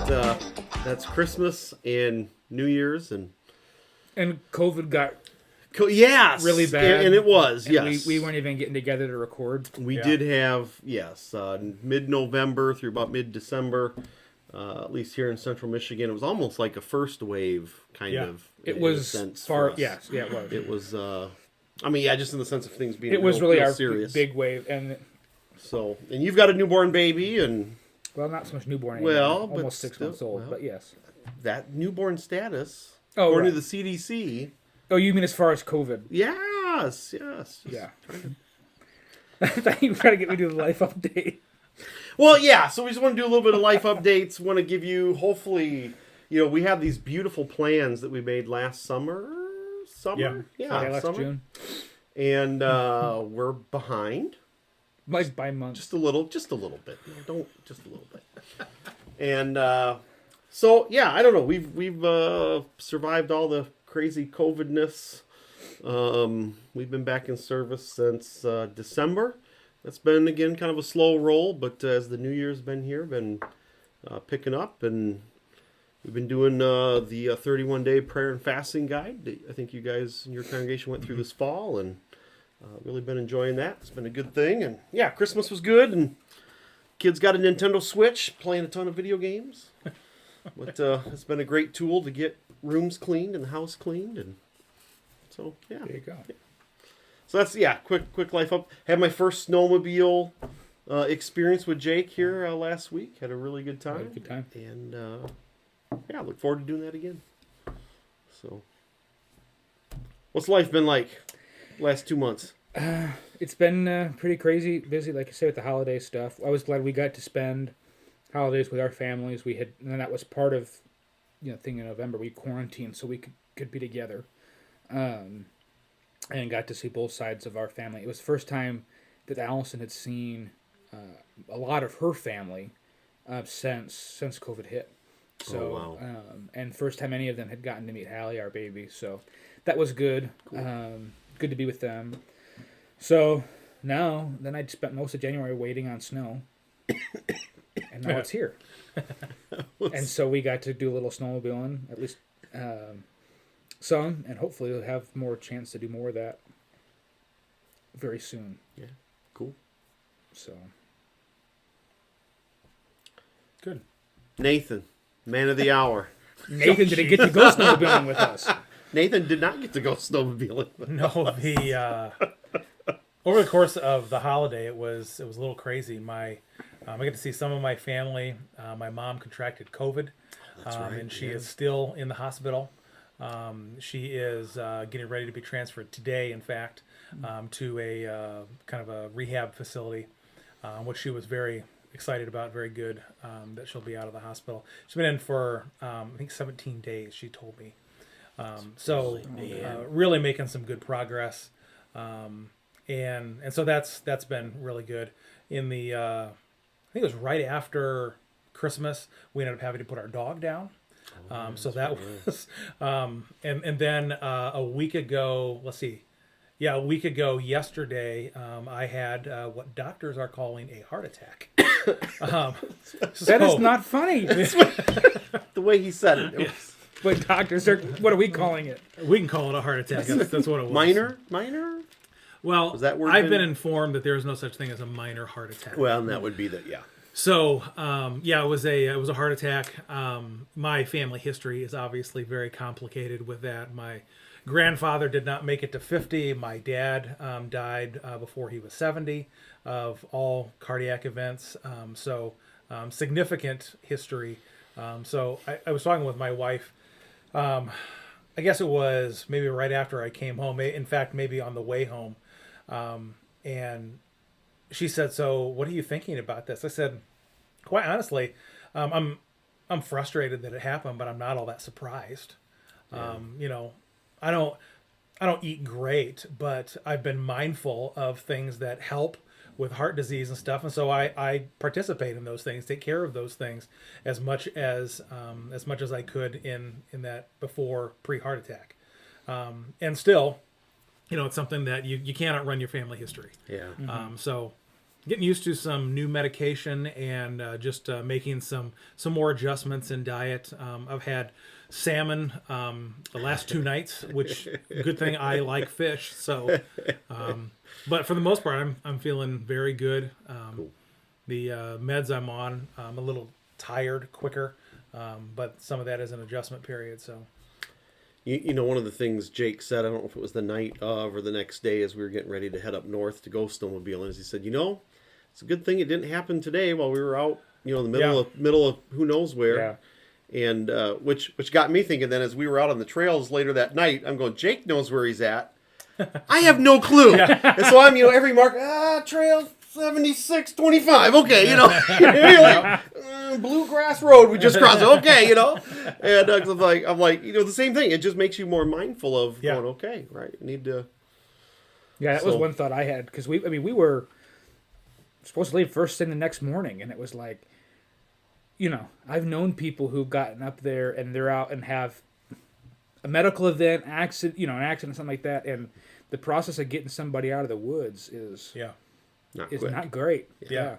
that's Christmas and New Year's and COVID got yes, really bad, and it was and yes. We weren't even getting together to record. We did have mid-November through about mid-December, at least here in Central Michigan. It was almost like a first wave kind of. It in was a sense far. for us. Yes, yeah, it was. It was. Just in the sense of things being. It was really real our serious. big wave, and you've got a newborn baby, and well, not so much newborn anymore. well, but almost 6 months still, old, well, but yes, that newborn status, Oh, according right. to the CDC. Oh, you mean as far as COVID? Yes. Yeah. I thought you were trying to get me to the life update. Well, yeah. So we just want to do a little bit of life updates. Want to give you, hopefully, we have these beautiful plans that we made last summer. Last summer. June. And we're behind. Like by months. Just a little bit. No, just a little bit. And so yeah, I don't know. We've survived all the crazy COVID-ness. We've been back in service since December. It's been again kind of a slow roll, but as the new year's been here, been picking up, and we've been doing the 31-day prayer and fasting guide that I think you guys in your congregation went through this fall, and really been enjoying that. It's been a good thing, and yeah, Christmas was good, and kids got a Nintendo Switch, playing a ton of video games. But it's been a great tool to get rooms cleaned and the house cleaned, and so yeah. There you go. Yeah. So that's quick life up. Had my first snowmobile experience with Jake here last week. Had a really good time. Had a good time. And look forward to doing that again. So, what's life been like last 2 months? It's been pretty crazy, busy, like I say, with the holiday stuff. I was glad we got to spend holidays with our families. And that was part of, thing in November. We quarantined so we could be together, and got to see both sides of our family. It was the first time that Allison had seen a lot of her family since COVID hit. So, and first time any of them had gotten to meet Hallie, our baby. So that was good. Cool. Good to be with them. So then I spent most of January waiting on snow. And now it's here. And so we got to do a little snowmobiling, at least some, and hopefully we'll have more chance to do more of that very soon. Yeah, cool. So. Good. Nathan, man of the hour. Nathan didn't get to go snowmobiling with us. Nathan did not get to go snowmobiling with us. No, over the course of the holiday, it was a little crazy. I got to see some of my family. My mom contracted COVID, and she is still in the hospital. She is getting ready to be transferred today, in fact, to a kind of a rehab facility, which she was very excited about, very good, that she'll be out of the hospital. She's been in for, I think, 17 days, she told me. Really making some good progress. And so that's been really good. In the I think it was right after Christmas, we ended up having to put our dog down. So that was and then a week ago yesterday, I had what doctors are calling a heart attack. That is not funny. the way he said it. Yes. But doctors are, what are we calling it? We can call it a heart attack. That's what it was. Minor? Well, was that word I've been informed that there is no such thing as a minor heart attack. Well, and that would be yeah. So, it was a heart attack. My family history is obviously very complicated with that. My grandfather did not make it to 50. My dad died before he was 70 of all cardiac events. Significant history. So I was talking with my wife. I guess it was maybe right after I came home. In fact, maybe on the way home. And she said, "So what are you thinking about this?" I said, quite honestly, I'm frustrated that it happened, but I'm not all that surprised. Yeah. I don't eat great, but I've been mindful of things that help with heart disease and stuff, and so I participate in those things, take care of those things as much as I could in that before pre-heart attack, and still, it's something that you cannot run your family history. Yeah. So, getting used to some new medication and just making some more adjustments in diet. I've had salmon the last 2 nights, which good thing I like fish. So, but for the most part, I'm feeling very good. Cool. The meds I'm on, I'm a little tired quicker, but some of that is an adjustment period. So. You know, one of the things Jake said, I don't know if it was the night of or the next day as we were getting ready to head up north to go snowmobiling, is he said, it's a good thing it didn't happen today while we were out, in the middle of who knows where. Yeah. And which got me thinking then as we were out on the trails later that night, I'm going, Jake knows where he's at. I have no clue. Yeah. And so I'm, every mark, trail 7625. Okay, Bluegrass Road we just crossed. Okay, and I'm like, the same thing. It just makes you more mindful of going, okay, right? You need to. Yeah, that was one thought I had because we were supposed to leave first thing the next morning, and it was like, I've known people who've gotten up there and they're out and have a medical event, accident, an accident, something like that, and the process of getting somebody out of the woods is not great. Yeah,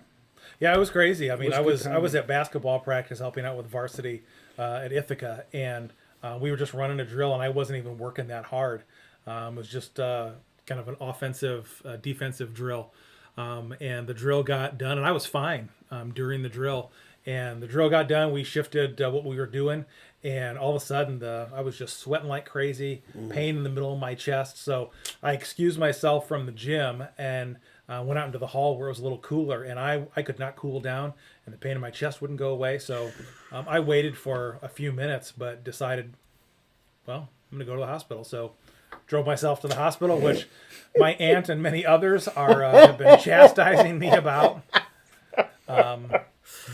it was crazy. I mean, I was at basketball practice helping out with varsity at Ithaca, and we were just running a drill, and I wasn't even working that hard. It was just kind of an offensive, defensive drill, and the drill got done, and I was fine during the drill. And the drill got done. We shifted what we were doing, and all of a sudden, I was just sweating like crazy, pain in the middle of my chest. So I excused myself from the gym and went out into the hall where it was a little cooler, and I could not cool down, and the pain in my chest wouldn't go away. So I waited for a few minutes, but decided, well, I'm going to go to the hospital. So drove myself to the hospital, which my aunt and many others have been chastising me about.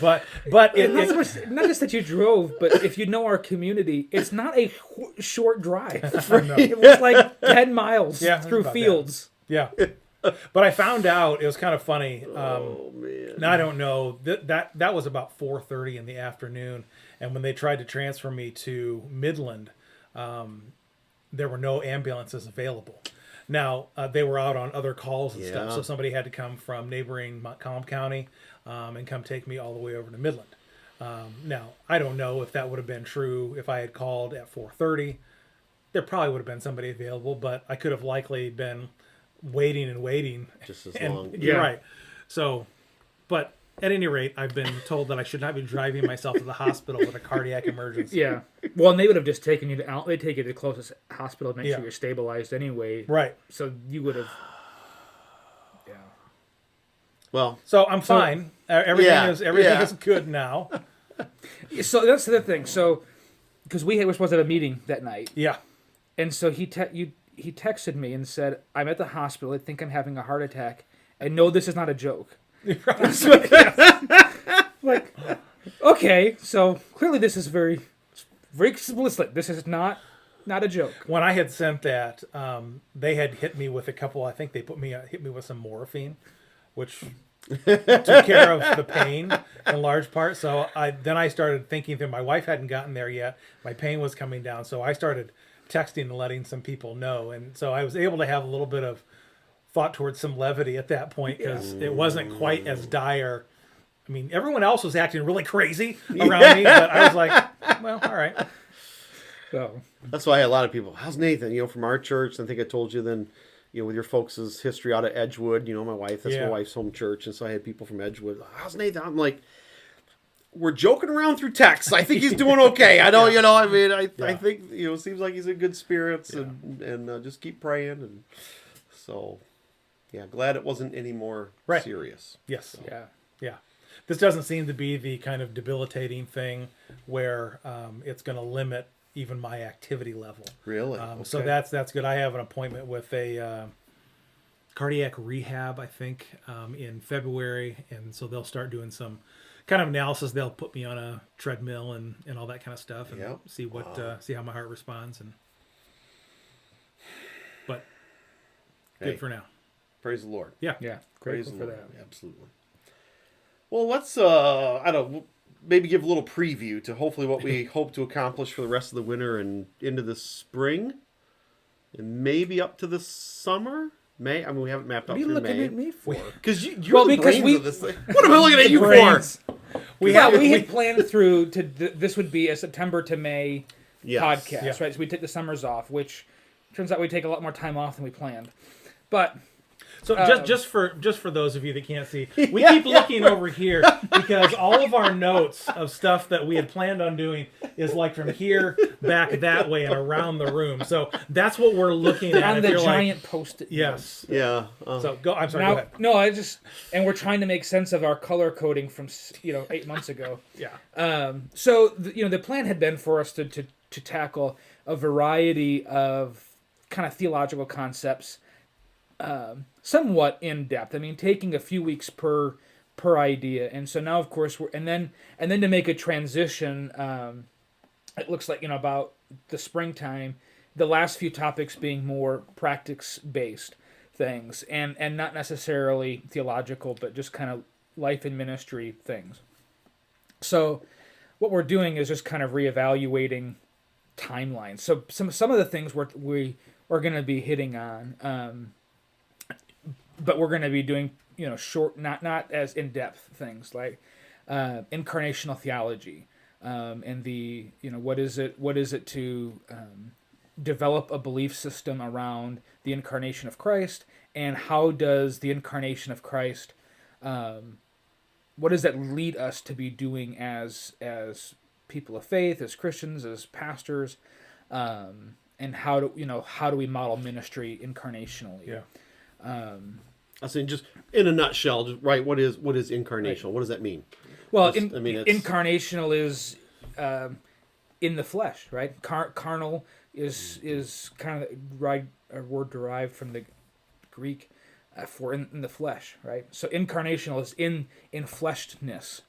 But not just that you drove, but if you know our community, it's not a short drive. No. It was like 10 miles through fields. That. Yeah. But I found out, it was kind of funny. Man. Now I don't know. That was about 4:30 in the afternoon. And when they tried to transfer me to Midland, there were no ambulances available. Now, they were out on other calls and stuff. So somebody had to come from neighboring Montcalm County and come take me all the way over to Midland. Now, I don't know if that would have been true if I had called at 4:30. There probably would have been somebody available, but I could have likely been waiting. Just as long. You're right. So, but at any rate, I've been told that I should not be driving myself to the hospital with a cardiac emergency. Yeah. Well, and they would have just taken you to they take you to the closest hospital to make sure you're stabilized anyway. Right. So you would have. Yeah. Well. So I'm fine. Everything is good now. So that's the thing. So, because we were supposed to have a meeting that night. Yeah. And so he texted me and said, "I'm at the hospital. I think I'm having a heart attack. And no, this is not a joke." Like, okay, so clearly this is very, very explicit. This is not a joke. When I had sent that, they had hit me with a couple. I think they hit me with some morphine, which took care of the pain in large part. So I started thinking through. My wife hadn't gotten there yet. My pain was coming down, so I started texting and letting some people know, and so I was able to have a little bit of thought towards some levity at that point because it wasn't quite as dire. I mean, everyone else was acting really crazy around me, but I was like, well, all right. So that's why a lot of people, how's Nathan? From our church, I think I told you then, with your folks' history out of Edgewood, my wife, that's my wife's home church, and so I had people from Edgewood, how's Nathan? I'm like, we're joking around through text. I think he's doing okay. I know, I think, it seems like he's in good spirits and just keep praying. And so, glad it wasn't any more serious. Yes. So. Yeah. This doesn't seem to be the kind of debilitating thing where it's going to limit even my activity level. Really? Okay. So that's good. I have an appointment with a cardiac rehab, I think, in February. And so they'll start doing some kind of analysis. They'll put me on a treadmill and all that kind of stuff and see see how my heart responds. But good for now. Praise the Lord. Yeah. Grateful for that. Absolutely. Well, let's maybe give a little preview to hopefully what we hope to accomplish for the rest of the winter and into the spring, and maybe up to the summer. May? I mean, we haven't mapped out What are you through looking May. at me for? Because you're Well, the because brains of this thing. What am I looking at you brains. for? We had planned through to this would be a September to May Yes. podcast, Yeah. right? So we take the summers off, which turns out we take a lot more time off than we planned. But So just for those of you that can't see, we Yeah, keep yeah. looking over here because all of our notes of stuff that we had planned on doing is like from here back that way and around the room. So that's what we're looking at. on if the you're giant post-it yes. Yeah. So go. I'm sorry. Now, Go ahead. no, and we're trying to make sense of our color coding from 8 months ago. Yeah. So the plan had been for us to tackle a variety of kind of theological concepts, somewhat in depth. I mean, taking a few weeks per idea, and so now, of course, and then to make a transition. It looks like about the springtime, the last few topics being more practice based things, and not necessarily theological, but just kind of life and ministry things. So, what we're doing is just kind of reevaluating timelines. So some of the things we are going to be hitting on, but we're going to be doing short, not as in depth things like incarnational theology, and the what is it to develop a belief system around the incarnation of Christ, and how does the incarnation of Christ what does that lead us to be doing as people of faith, as Christians, as pastors, and how do we model ministry incarnationally? Yeah. I saying just in a nutshell, just, right? What is incarnational? Right. What does that mean? Well, incarnational is in the flesh, right? Carnal is kind of a word derived from the Greek for in the flesh, right? So incarnational is in fleshedness.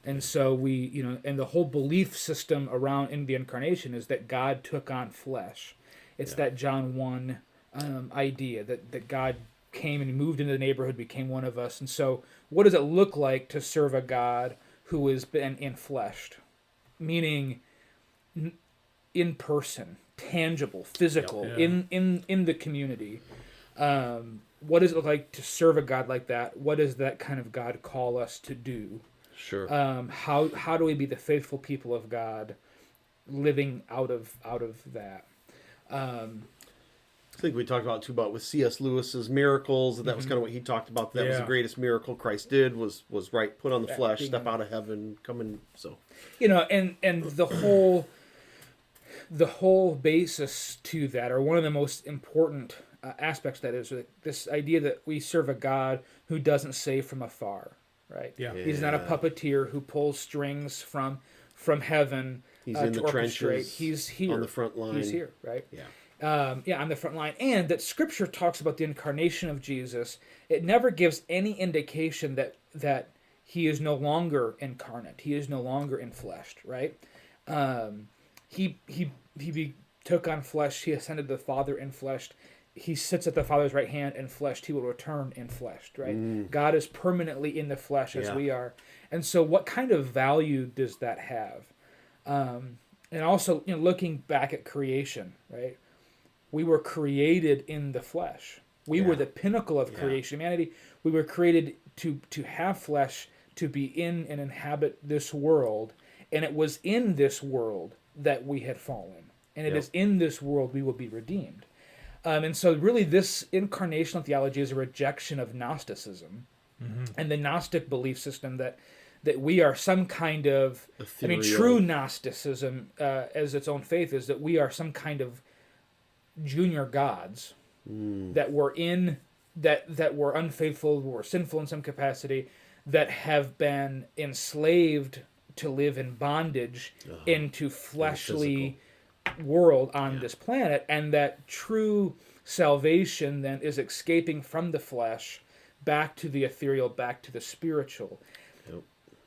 And so we, and the whole belief system around in the incarnation is that God took on flesh. It's that John 1 idea that God came and moved into the neighborhood, became one of us. And so what does it look like to serve a God who has been infleshed? Meaning in person, tangible, physical, in the community. What does it look like to serve a God like that? What does that kind of God call us to do? Sure. How do we be the faithful people of God, living out of that? I think we talked about with C.S. Lewis's miracles. That was kind of what he talked about. That was the greatest miracle Christ did was right, put on the flesh, step out of heaven, come in. So and the whole basis to that, or one of the most important aspects that is this idea that we serve a God who doesn't save from afar. Right. Yeah. He's not a puppeteer who pulls strings from heaven. He's in the trenches. He's here on the front line. He's here, right? Yeah. On the front line, and that Scripture talks about the incarnation of Jesus. It never gives any indication that he is no longer incarnate. He is no longer infleshed, right? He took on flesh. He ascended to the Father infleshed. He sits at the Father's right hand in flesh. He will return in flesh, right? God is permanently in the flesh as we are. And so what kind of value does that have? And also, looking back at creation, right? We were created in the flesh. We were the pinnacle of creation. Humanity, we were created to have flesh, to be in and inhabit this world. And it was in this world that we had fallen. And it is in this world we will be redeemed. And so really this incarnational theology is a rejection of Gnosticism and the Gnostic belief system that we are some kind of, ethereal. True Gnosticism as its own faith is that we are some kind of junior gods that were that were unfaithful, were sinful in some capacity, that have been enslaved to live in bondage into fleshly world on this planet, and that true salvation then is escaping from the flesh back to the ethereal, back to the spiritual.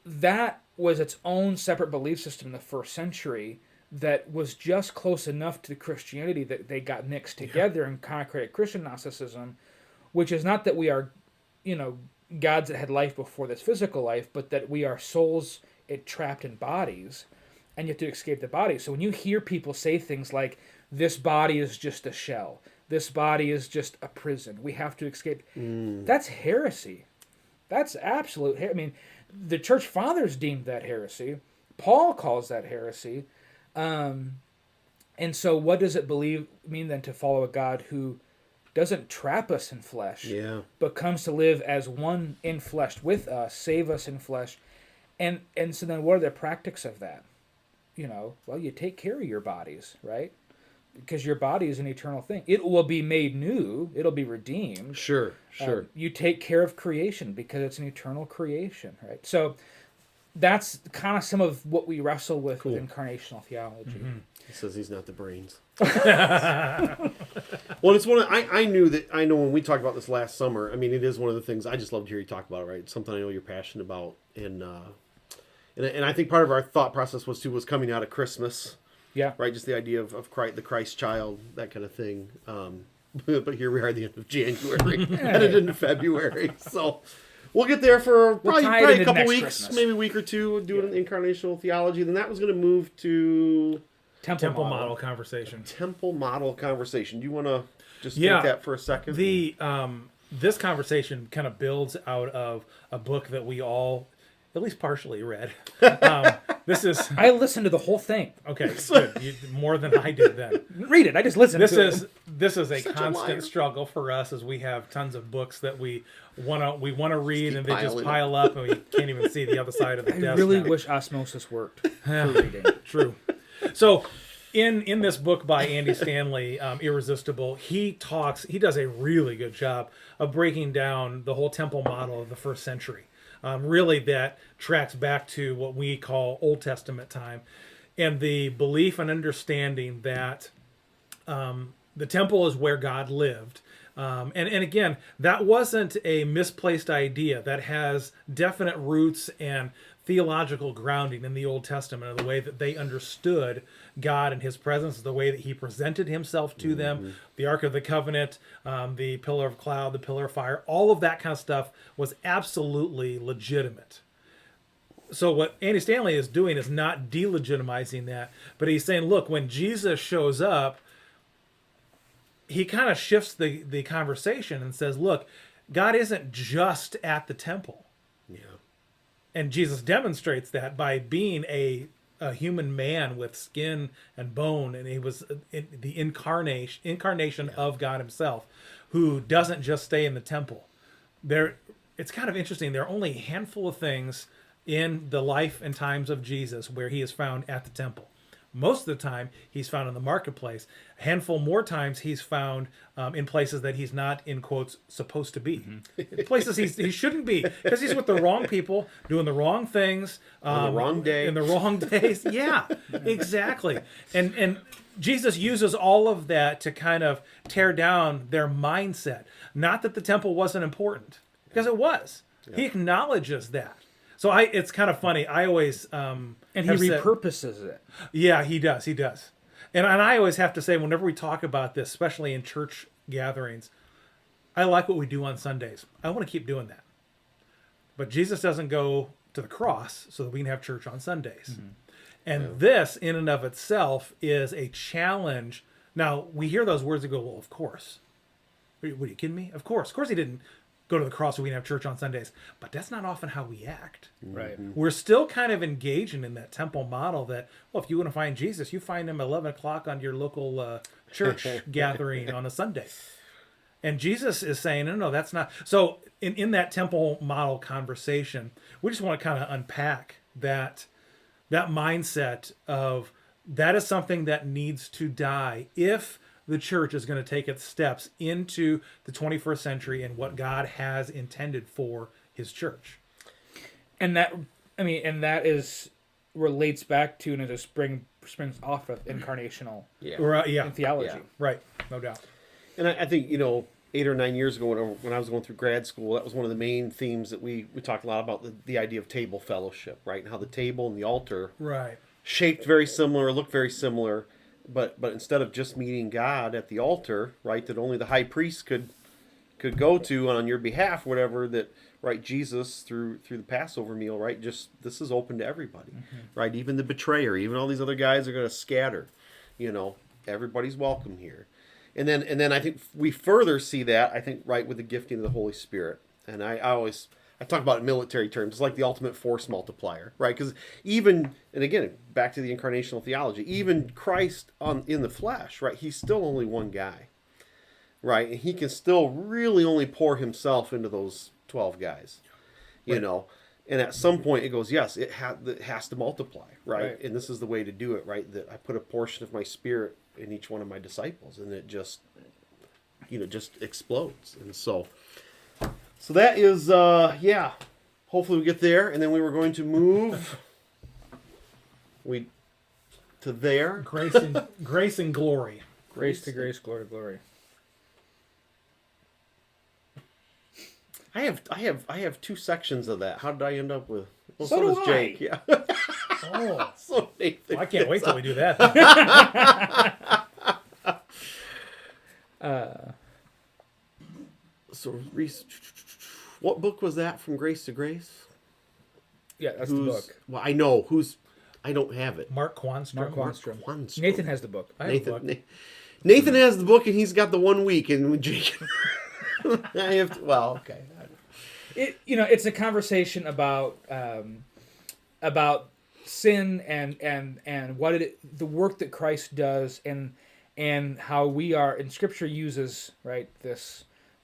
That was its own separate belief system in the first century that was just close enough to the Christianity that they got mixed together and kind of created Christian Gnosticism, which is not that we are, gods that had life before this physical life, but that we are souls trapped in bodies, and you have to escape the body. So when you hear people say things like, this body is just a shell, This body is just a prison. We have to escape. That's heresy. That's absolute. I mean, the church fathers deemed that heresy. Paul calls that heresy. And so, what does it mean then to follow a God who doesn't trap us in flesh, but comes to live as one in flesh with us, save us in flesh? And so then, what are the practices of that? Well, you take care of your bodies, right? Because your body is an eternal thing. It will be made new. It'll be redeemed. Sure. You take care of creation because it's an eternal creation, right? So that's kind of some of what we wrestle with incarnational theology. Mm-hmm. He says he's not the brains. Well, it's I know when we talked about this last summer, I mean, it is one of the things I just love to hear you talk about, right? It's something I know you're passionate about. And I think part of our thought process was coming out of Christmas. Yeah. Right, just the idea of Christ, the Christ child, that kind of thing. But here we are at the end of January, headed into February. So we'll get there for probably a couple weeks, Christmas. Maybe a week or two, doing incarnational theology. Then that was going to move to Temple model conversation. Temple model conversation. Do you want to just take that for a second? This conversation kind of builds out of a book that we all, at least partially, read. I listened to the whole thing. Okay, good. More than I did then. Read it. I just listened to it. This is a constant struggle for us, as we have tons of books that we want to read, and they just pile up, and we can't even see the other side of the desk. I really wish osmosis worked for reading. True. So, in this book by Andy Stanley, Irresistible, he does a really good job of breaking down the whole temple model of the first century. Really, that tracks back to what we call Old Testament time, and the belief and understanding that the temple is where God lived. And again, that wasn't a misplaced idea. That has definite roots and theological grounding in the Old Testament, and the way that they understood God and his presence, the way that he presented himself to them, the Ark of the Covenant, the pillar of cloud, the pillar of fire, all of that kind of stuff was absolutely legitimate. So what Andy Stanley is doing is not delegitimizing that, but he's saying, look, when Jesus shows up, he kind of shifts the conversation and says, look, God isn't just at the temple. Yeah. And Jesus demonstrates that by being a human man with skin and bone, and he was the incarnation of God himself, who doesn't just stay in the temple. It's kind of interesting. There are only a handful of things in the life and times of Jesus where he is found at the temple. Most of the time, he's found in the marketplace. A handful more times, he's found in places that he's not, in quotes, supposed to be. Places he shouldn't be, because he's with the wrong people, doing the wrong things. On the wrong day. In the wrong days. Yeah, exactly. And Jesus uses all of that to kind of tear down their mindset. Not that the temple wasn't important, because it was. Yeah. He acknowledges that. So it's kind of funny. I always and he repurposes it. Yeah, he does. And I always have to say, whenever we talk about this, especially in church gatherings, I like what we do on Sundays. I want to keep doing that. But Jesus doesn't go to the cross so that we can have church on Sundays. Mm-hmm. And this, in and of itself, is a challenge. Now, we hear those words and go, well, of course. What, are you kidding me? Of course he didn't go to the cross so we can have church on Sundays. But that's not often how we act. Right. We're still kind of engaging in that temple model that, well, if you want to find Jesus, you find him at 11 o'clock on your local church gathering on a Sunday. And Jesus is saying, no, that's not. So in that temple model conversation, we just want to kind of unpack that mindset of that is something that needs to die if the church is going to take its steps into the 21st century and what God has intended for his church. And that relates back to, and it springs off of incarnational theology. Yeah. Right, no doubt. And I think, 8 or 9 years ago when I was going through grad school, that was one of the main themes that we talked a lot about, the idea of table fellowship, right? And how the table and the altar shaped very similar, looked very similar. But instead of just meeting God at the altar, right, that only the high priest could go to on your behalf, whatever, that, right, Jesus through the Passover meal, right, just this is open to everybody, right, even the betrayer, even all these other guys are going to scatter, everybody's welcome here. then I think we further see that, I think, right with the gifting of the Holy Spirit. And I talk about it in military terms. It's like the ultimate force multiplier, right? Because even, and again, back to the incarnational theology, even Christ in the flesh, right? He's still only one guy, right? And he can still really only pour himself into those 12 guys, you know? And at some point it goes, yes, it has to multiply, right? And this is the way to do it, right? That I put a portion of my spirit in each one of my disciples, and it just, just explodes. And so that is, hopefully we get there, and then we were going to move to there. Grace and glory. Grace to grace, glory to glory. I have 2 sections of that. How did I end up with? Well, so does do Jake. I. Yeah. Oh, So Nathan. I can't wait till we do that. So Reese, what book was that from Grace to Grace? Yeah, that's the book. Well, I know who's. I don't have it. Mark Quanstrom. Mark Quanstrom. Quanstrom. Nathan has the book. I have the book. Nathan has the book, and he's got the 1 week, and Jake. I have to, well, okay. It's a conversation about sin and what the work that Christ does and how we are, and Scripture uses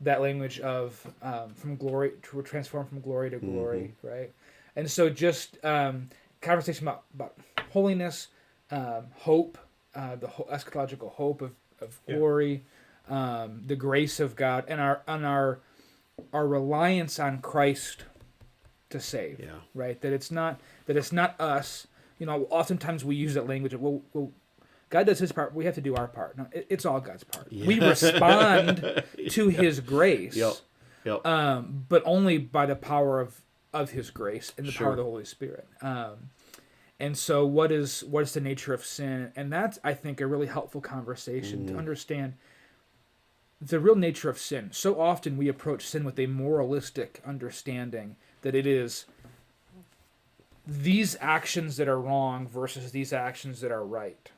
that language of from glory to transform from glory to glory, right? And so just conversation about holiness, hope, the eschatological hope of glory, the grace of God, and our reliance on Christ to save. Yeah. Right. That it's not us. Oftentimes we use that language of well, God does his part, we have to do our part. No, it's all God's part. Yeah. We respond to his grace. Yep. But only by the power of his grace and the power of the Holy Spirit. And so what is the nature of sin? And that's, I think, a really helpful conversation to understand the real nature of sin. So often we approach sin with a moralistic understanding that it is these actions that are wrong versus these actions that are right.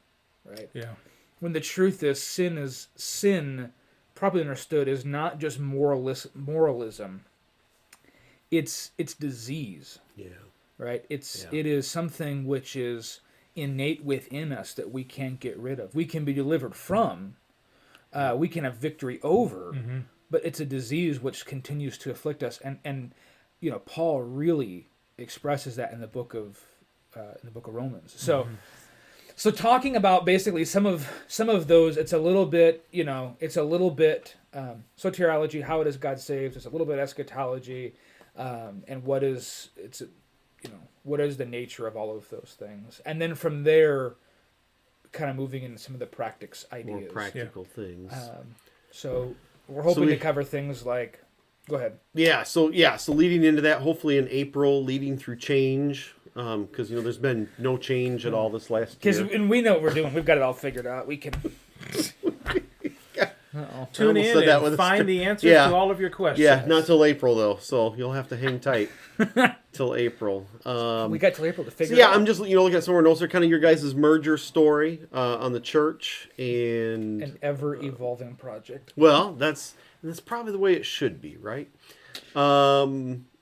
Right? Yeah. When the truth is sin, properly understood, is not just moralism. It's disease. Yeah. Right? It is something which is innate within us that we can't get rid of. We can be delivered from. We can have victory over, but it's a disease which continues to afflict us. And Paul really expresses that in the book of Romans. So talking about basically some of those, it's a little bit soteriology, how it is God saves. It's a little bit eschatology, and what is the nature of all of those things, and then from there, kind of moving into some of the practice ideas, more practical things. So we're hoping to cover things like, go ahead. So leading into that, hopefully in April, leading through change. Because there's been no change at all this last year. And we know what we're doing. We've got it all figured out. We can tune in and find the answers to all of your questions. Yeah, not till April though, so you'll have to hang tight till April. We got till April to figure it out. I'm just looking at some more notes. They're kind of your guys' merger story on the church and an ever evolving project. Well, that's probably the way it should be, right?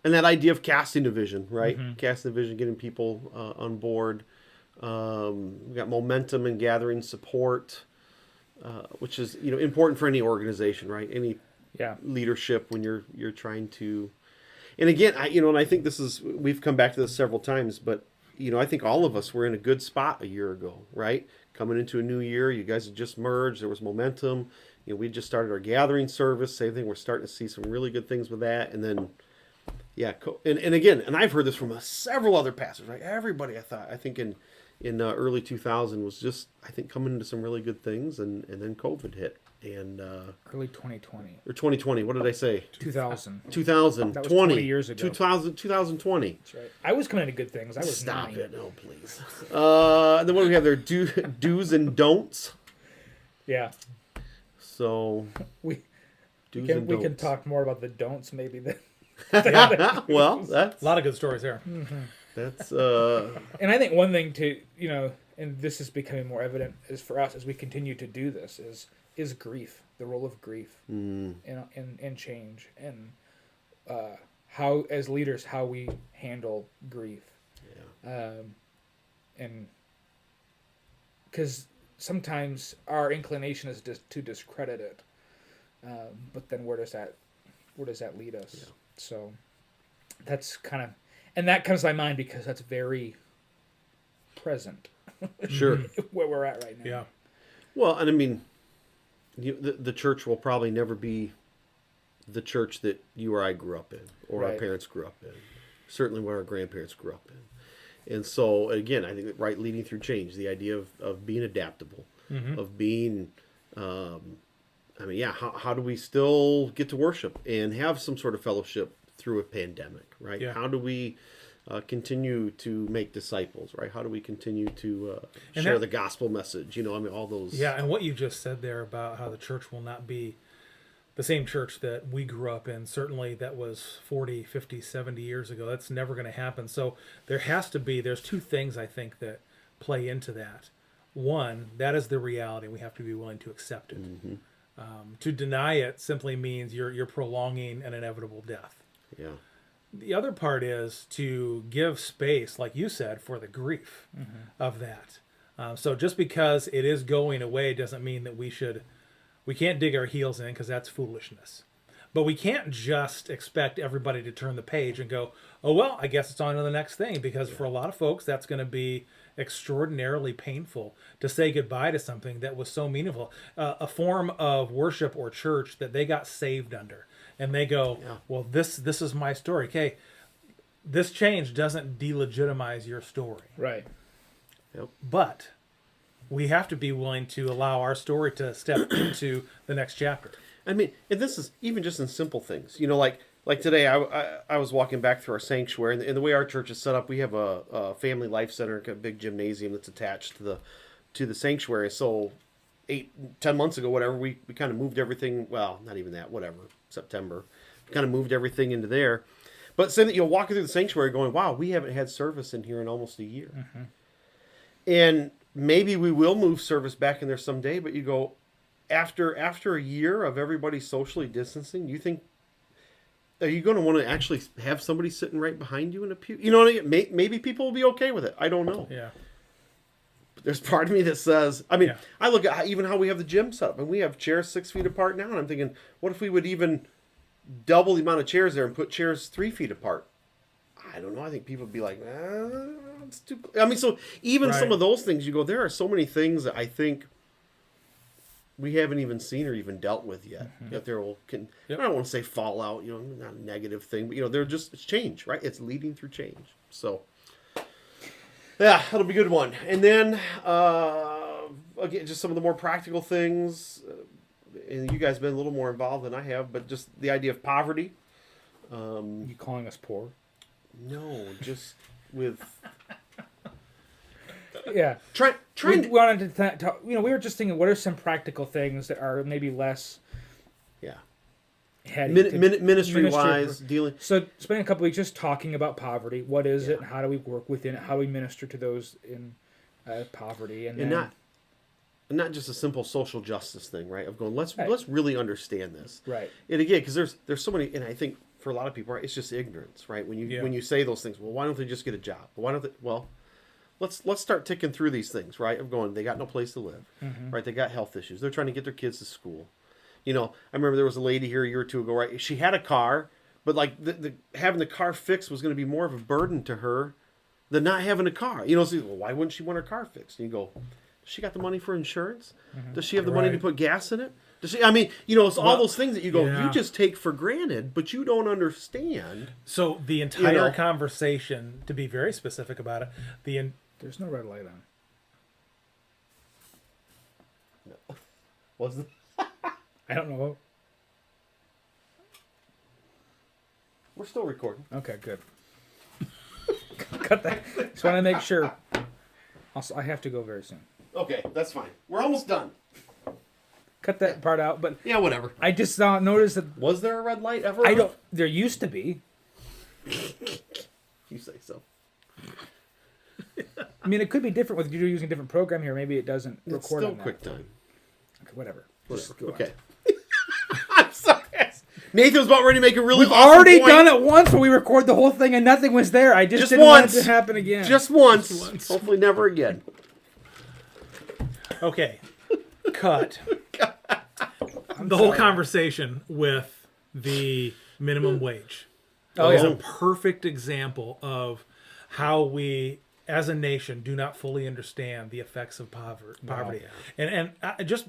And that idea of casting a vision, right? Casting a vision, getting people on board. We got momentum and gathering support, which is important for any organization, right? Any leadership when you're trying to. And again, and I think we've come back to this several times, but I think all of us were in a good spot a year ago, right? Coming into a new year, you guys had just merged. There was momentum. We just started our gathering service. Same thing. We're starting to see some really good things with that, and then. Yeah, and again, and I've heard this from several other pastors, right? Everybody, I think in early 2000 was just, I think, coming into some really good things, and then COVID hit, and early 2020 or 2020. What did I say? 2000. 2020. That was 20 years ago. 2020. That's right. I was coming into good things. I was Stop 9. it! Oh, please. And then what do we have there? Do's and don'ts. Yeah. So we can talk more about the don'ts maybe than. Well, that's a lot of good stories there. That's and I think one thing to and this is becoming more evident as for us as we continue to do this, is grief, the role of grief in change, and how as leaders how we handle grief, and because sometimes our inclination is to discredit it, but then where does that lead us? Yeah. So that's kind of, and that comes to my mind because that's very present. Sure. Where we're at right now. Yeah. Well, and I mean, the church will probably never be the church that you or I grew up in, or our parents grew up in. Certainly what our grandparents grew up in. And so, again, I think that leading through change, the idea of being adaptable, of being, how do we still get to worship and have some sort of fellowship through a pandemic, right? Yeah. How do we continue to make disciples, right? How do we continue to share the gospel message? All those. Yeah, and what you just said there about how the church will not be the same church that we grew up in, certainly that was 40, 50, 70 years ago. That's never going to happen. So there's two things I think that play into that. One, that is the reality. We have to be willing to accept it. To deny it simply means you're prolonging an inevitable death. Yeah. The other part is to give space, like you said, for the grief of that. So just because it is going away doesn't mean that we can't dig our heels in, because that's foolishness. But we can't just expect everybody to turn the page and go, oh, well, I guess it's on to the next thing, because for a lot of folks, that's going to be extraordinarily painful to say goodbye to something that was so meaningful, a form of worship or church that they got saved under. And they go, well, this is my story. Okay, this change doesn't delegitimize your story. Right. Yep. But we have to be willing to allow our story to step into the next chapter. I mean, and this is even just in simple things. Like today, I was walking back through our sanctuary, and the way our church is set up, we have a family life center, a big gymnasium that's attached to the sanctuary. So 8-10 months ago, whatever, we kind of moved everything. Well, not even that. Whatever, September, we kind of moved everything into there. But saying that walking through the sanctuary, going, wow, we haven't had service in here in almost a year, and maybe we will move service back in there someday. But you go, after a year of everybody socially distancing, you think, are you going to want to actually have somebody sitting right behind you in a pew? You know what I mean? Maybe people will be okay with it. I don't know. Yeah. But there's part of me that says, I mean, I look at even how we have the gym set up, and we have chairs 6 feet apart now, and I'm thinking, what if we would even double the amount of chairs there and put chairs 3 feet apart? I don't know. I think people would be like, it's too. I mean, so even some of those things, you go, there are so many things that I think we haven't even seen or even dealt with yet. That there will, I don't want to say fallout, not a negative thing, but it's change, right? It's leading through change. So, yeah, that'll be a good one. And then, again, just some of the more practical things. And you guys have been a little more involved than I have, but just the idea of poverty. You calling us poor? No, just with. Yeah. We wanted to talk, we were just thinking, what are some practical things that are maybe less heady ministry-wise dealing. So spending a couple weeks just talking about poverty. What is it? And how do we work within it? How do we minister to those in poverty? And not just a simple social justice thing, right? Of going, let's really understand this. Right. And again, because there's so many, and I think for a lot of people, right, it's just ignorance, right? When you say those things, well, why don't they just get a job? Why don't they? Well, let's start ticking through these things, right? Of going, they got no place to live, right? They got health issues. They're trying to get their kids to school. I remember there was a lady here a year or two ago, right? She had a car, but like the having the car fixed was going to be more of a burden to her than not having a car. So, well, why wouldn't she want her car fixed? And you go, does she got the money for insurance? Does she have the money to put gas in it? Does she? I mean, it's all those things that you go, you just take for granted, but you don't understand. So the entire conversation, to be very specific about it, there's no red light on. No. Was it? I don't know. We're still recording. Okay, good. Cut that. Just want to make sure. Also, I have to go very soon. Okay, that's fine. We're almost done. Cut that part out, but yeah, whatever. I just noticed that. Was there a red light ever? There used to be. You say so. I mean, it could be different with you're using a different program here. Maybe it doesn't It's record still on that. QuickTime. Okay, whatever. Just go on. Okay. I'm sorry. Nathan was about ready to make a really We've awesome already point. done it once where we record the whole thing and nothing was there. I just didn't want it to happen again. Just once. Hopefully never again. Okay. Cut. The whole conversation with the minimum wage is a perfect example of how we, as a nation, do not fully understand the effects of poverty. And just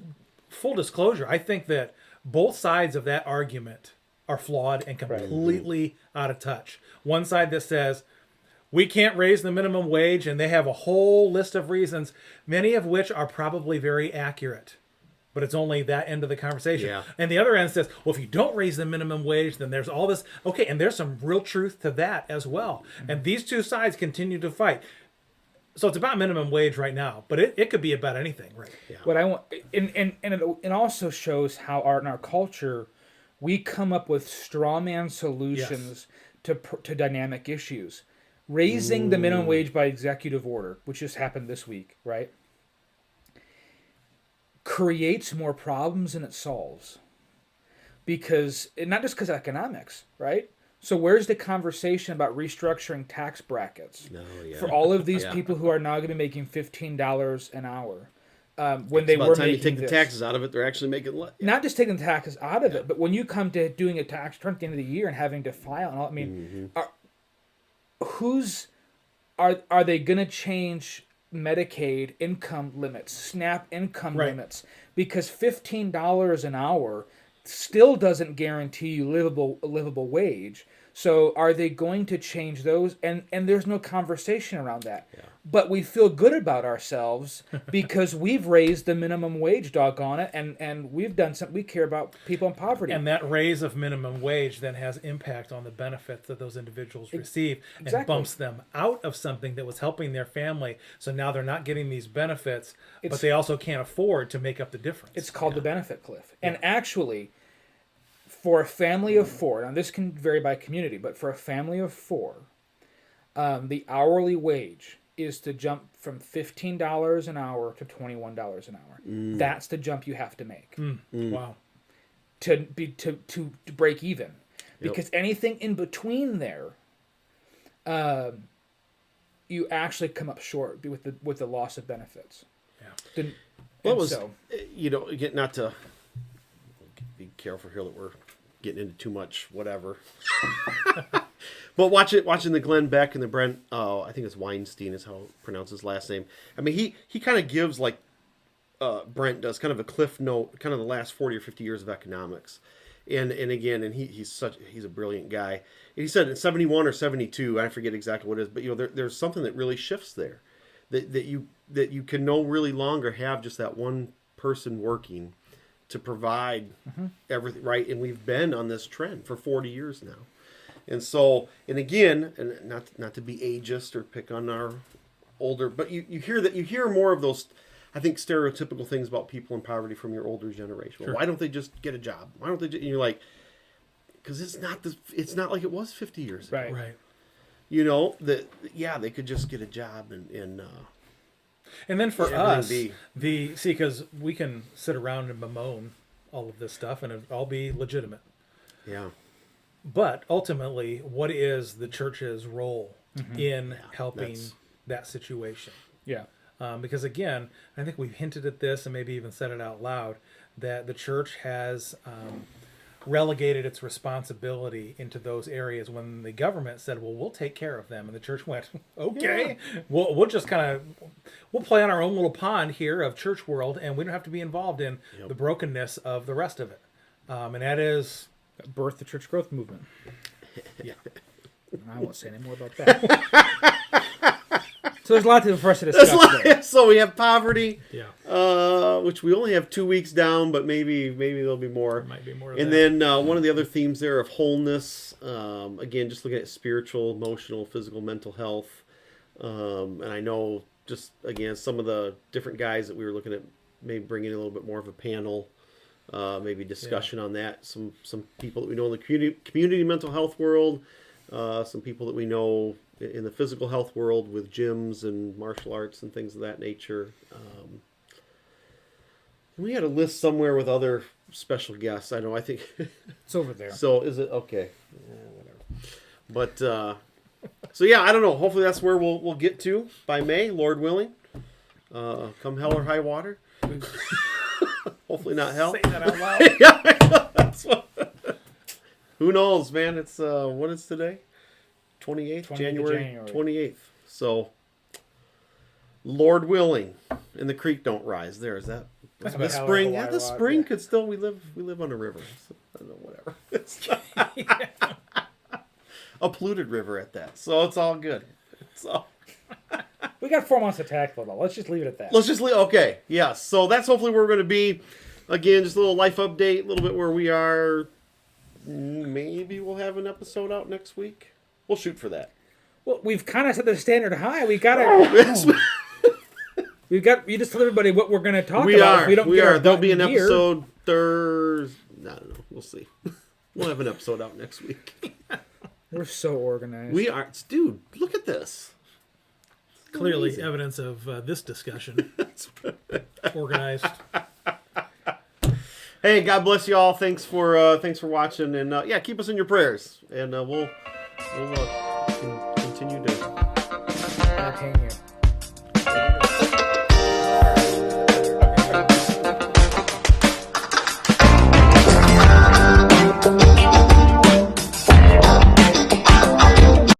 full disclosure, I think that both sides of that argument are flawed and completely out of touch. One side that says, we can't raise the minimum wage, and they have a whole list of reasons, many of which are probably very accurate. But it's only that end of the conversation. Yeah. And the other end says, well, if you don't raise the minimum wage, then there's all this. Okay, and there's some real truth to that as well. Mm-hmm. And these two sides continue to fight. So it's about minimum wage right now, but it could be about anything, right? Yeah. What I want, and it also shows how in our culture, we come up with straw man solutions to dynamic issues. Raising the minimum wage by executive order, which just happened this week, right, creates more problems than it solves. Because, not just because of economics, right? So where's the conversation about restructuring tax brackets for all of these people who are now going to be making $15 an hour? When they were making you take the taxes out of it, they're actually making less. Not just taking the taxes out of it, but when you come to doing a tax return at the end of the year and having to file, and all, I mean, are they going to change Medicaid income limits, SNAP income limits? Because $15 an hour still doesn't guarantee you a livable wage. So are they going to change those? And there's no conversation around that. Yeah. But we feel good about ourselves because we've raised the minimum wage, doggone it, and we've done something. We care about people in poverty. And that raise of minimum wage then has impact on the benefits that those individuals receive and bumps them out of something that was helping their family. So now they're not getting these benefits, but they also can't afford to make up the difference. It's called the benefit cliff. And actually, for a family of four, now this can vary by community, but for a family of four, the hourly wage is to jump from $15 an hour to $21 an hour. That's the jump you have to make. Wow. To break even. Because anything in between there, you actually come up short with the loss of benefits. Yeah. Again, not to be careful here that we're getting into too much whatever. But watching the Glenn Beck and the Brent, I think it's Weinstein is how to pronounce his last name. I mean, he kind of gives, like Brent does, kind of a cliff note, kind of the last 40 or 50 years of economics. And he's a brilliant guy. And he said in 71 or 72, I forget exactly what it is, but there's something that really shifts there. That you can no really longer have just that one person working to provide everything, right? And we've been on this trend for 40 years now. And so, and again, and not to be ageist or pick on our older, but you hear more of those, I think, stereotypical things about people in poverty from your older generation. Well, why don't they just get a job? Why don't they? And you're like, because it's not like it was 50 years ago. Right. They could just get a job and then for us, because we can sit around and bemoan all of this stuff and it'll all be legitimate. Yeah. But ultimately, what is the church's role in helping that situation? Yeah. Because again, I think we've hinted at this and maybe even said it out loud, that the church has relegated its responsibility into those areas when the government said, well, we'll take care of them. And the church went, okay, we'll just we'll play on our own little pond here of church world, and we don't have to be involved in the brokenness of the rest of it. And that is... birth the church growth movement. Yeah. I won't say any more about that. So there's a lot for us to discuss there. So we have poverty, which we only have 2 weeks down, but maybe there'll be more. Might be more. And then one of the other themes there of wholeness, again, just looking at spiritual, emotional, physical, mental health. And I know just, again, some of the different guys that we were looking at, maybe bringing in a little bit more of a panel, maybe discussion on that. Some people that we know in the community mental health world, some people that we know in the physical health world with gyms and martial arts and things of that nature. We had a list somewhere with other special guests. I know. I think It's over there. so. Is it okay? Whatever. But so yeah, I don't know. Hopefully that's where we'll get to by May, Lord willing. Come hell or high water. Hopefully not hell. Say that out loud. Yeah, that's what. Who knows, man? It's what is today? 28th, January 28th. So, Lord willing, and the creek don't rise. There is that. That's The about how spring, Hawaii yeah, the rock, spring yeah. could still. We live on a river. So, I don't know, whatever. It's a polluted river at that. So it's all good. So We got 4 months to tackle it all. Let's just leave it at that. let's just leave. Okay, yeah. So that's hopefully where we're going to be. Again, just a little life update, a little bit where we are. Maybe we'll have an episode out next week. We'll shoot for that. Well, we've kind of set the standard high. We gotta. We've got. You just tell everybody what we're going to talk We about. are. If we don't We get are. our There'll be an button gear. episode Thursday. I don't know. We'll see. We'll have an episode out next week. We're so organized. We are. Dude, look at this. Clearly, Amazing. evidence of this discussion. Organized. Hey, God bless you all. Thanks for watching, and yeah, keep us in your prayers, and we'll continue to